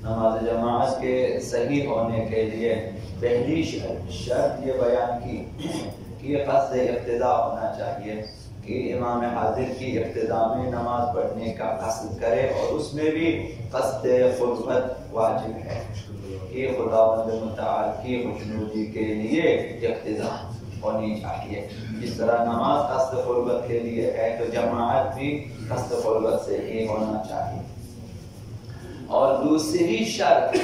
نماز جماعت کے صحیح ہونے کے لیے پہلی شرط یہ بیان کی کہ یہ قصد اقتداء ہونا چاہیے کہ امام حاضر کی ابتداء میں نماز پڑھنے کا قصد کرے، اور اس میں بھی قصد قربت واجب ہے کہ خداوند متعال کی خوشنودی کے لیے اقتداء ہونی چاہیے۔ جس طرح نماز قصد قربت کے لیے ہے تو جماعت بھی قصد قربت سے ہی ہونا چاہیے۔ اور دوسری شرط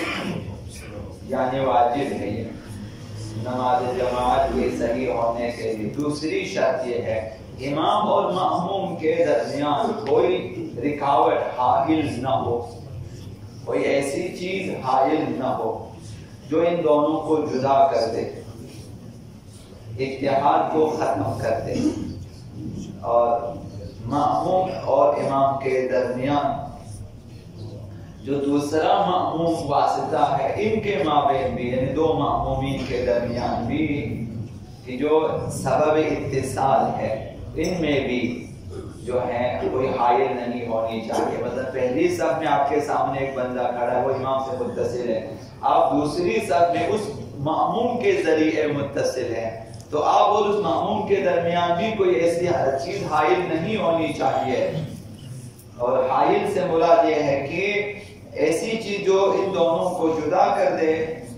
یعنی واجب ہے یہ نماز جماعت کے صحیح ہونے کے لیے، دوسری شرط یہ ہے امام اور مأموم کے درمیان کوئی رکاوٹ حائل نہ ہو، کوئی ایسی چیز حائل نہ ہو جو ان دونوں کو جدا کر دے، اتحاد کو ختم کر دے، اور مأموم اور امام کے درمیان جو دوسرا مأموم واسطہ ہے ان کے مابین بھی، یعنی دو مأمومین کے درمیان بھی کہ جو سبب اتصال ہے ان میں بھی جو ہے کوئی حائل نہیں ہونی چاہیے۔ مثلا پہلی صف میں آپ کے سامنے ایک بندہ کھڑا ہے، وہ امام سے متصل ہے، آپ دوسری صف میں اس مأموم کے ذریعے متصل ہیں، تو آپ اور اس مأموم کے درمیان بھی کوئی ایسی چیز حائل نہیں ہونی چاہیے۔ اور حائل سے مراد یہ ہے کہ ایسی چیز جو ان دونوں کو جدا کر دے،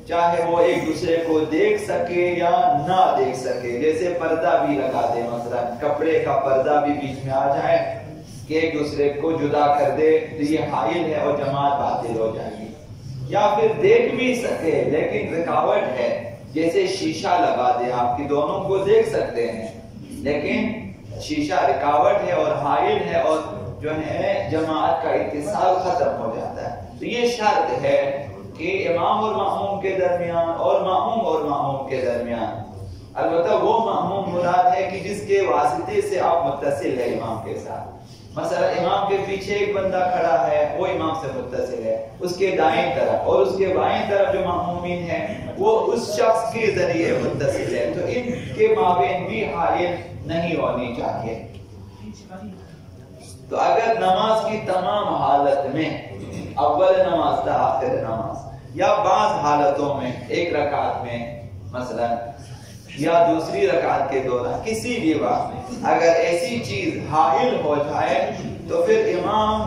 چاہے وہ ایک دوسرے کو دیکھ سکے یا نہ دیکھ سکے، جیسے پردہ بھی لگا دے، مثلا کپڑے کا پردہ بھی بیچ میں آ جائے کہ ایک دوسرے کو جدا کر دے تو یہ حائل ہے اور جماعت باطل ہو جائے گی۔ یا پھر دیکھ بھی سکے لیکن رکاوٹ ہے، جیسے شیشہ لگا دے، آپ کی دونوں کو دیکھ سکتے ہیں لیکن شیشہ رکاوٹ ہے اور حائل ہے اور جو ہے جماعت کا اتصال ختم ہو جاتا ہے۔ تو یہ شرط ہے کہ امام اور مأموم کے درمیان اور مأموم اور مأموم کے درمیان، البتہ وہ مأموم مراد ہے کہ جس کے واسطے سے آپ متصل ہے امام کے ساتھ۔ مثلا امام کے پیچھے ایک بندہ کھڑا ہے، وہ امام سے متصل ہے، اس کے دائیں طرف اور اس کے بائیں طرف جو مأمومین ہیں وہ اس شخص کے ذریعے متصل ہے، تو ان کے مابین بھی حائل نہیں ہونی چاہیے۔ تو اگر نماز کی تمام حالت میں، اول نماز تا آخر نماز، یا بعض حالتوں میں ایک رکعت میں مثلا یا دوسری رکعت کے دوران کسی بھی وقت میں اگر ایسی چیز حائل ہو جائے تو پھر امام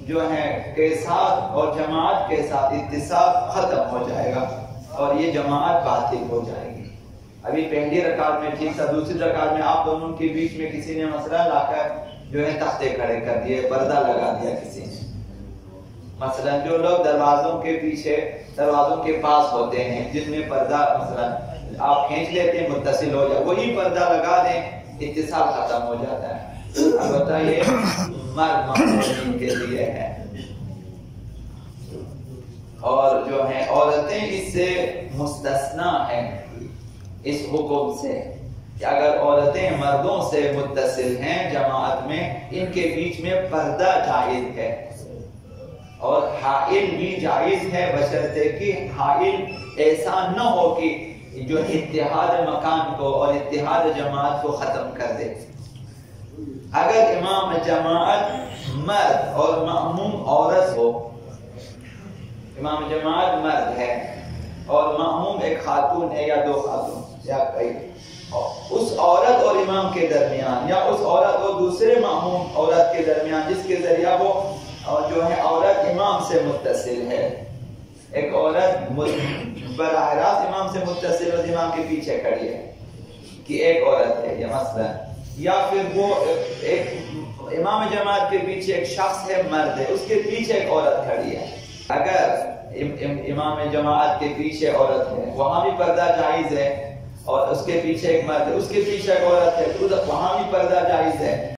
جو ہے کے ساتھ اور جماعت کے ساتھ اتصال ختم ہو جائے گا اور یہ جماعت باطل ہو جائے گی۔ ابھی پہلی رکعت میں ٹھیک تھا، دوسری رکعت میں آپ دونوں کے بیچ میں کسی نے مثلا لا کر جو ہے تختے کھڑے کر دیے، پردہ لگا دیا کسی نے۔ مثلا جو لوگ دروازوں کے پیچھے، دروازوں کے پاس ہوتے ہیں جن میں پردہ مثلا آپ کھینچ لیتے ہیں متصل ہو جائے، وہی پردہ لگا دیں، اتصال ختم ہو جاتا ہے۔ البتہ یہ مرد مأمومین کے لیے ہے، اور جو ہے عورتیں اس سے مستثنا ہیں اس حکم سے کہ اگر عورتیں مردوں سے متصل ہیں جماعت میں، ان کے بیچ میں پردہ جائز ہے اور حائل بھی جائز ہے، بشرطے کہ حائل ایسا نہ ہو کہ جو اتحاد مکان کو اور اتحاد جماعت کو ختم کر دے۔ اگر امام جماعت مرد اور مأموم عورت ہو، امام جماعت مرد ہے اور مأموم ایک خاتون ہے یا دو خاتون یا کئی، اس عورت اور امام کے درمیان یا اس عورت اور دوسرے مأموم عورت کے درمیان جس کے ذریعہ وہ جو ہے عورت امام سے متصل ہے، ایک عورت براہ راست امام سے متصل اور امام کے پیچھے کھڑی ہے کہ ایک عورت ہے یا مثلا، یا پھر وہ ایک امام جماعت کے پیچھے ایک شخص ہے مرد ہے، اس کے پیچھے ایک عورت کھڑی ہے۔ اگر امام جماعت کے پیچھے عورت ہے، وہاں بھی پردہ جائز ہے، اور اس کے پیچھے ایک مرد ہے، اس کے پیچھے ایک عورت ہے، تو وہاں بھی پردہ جائز ہے۔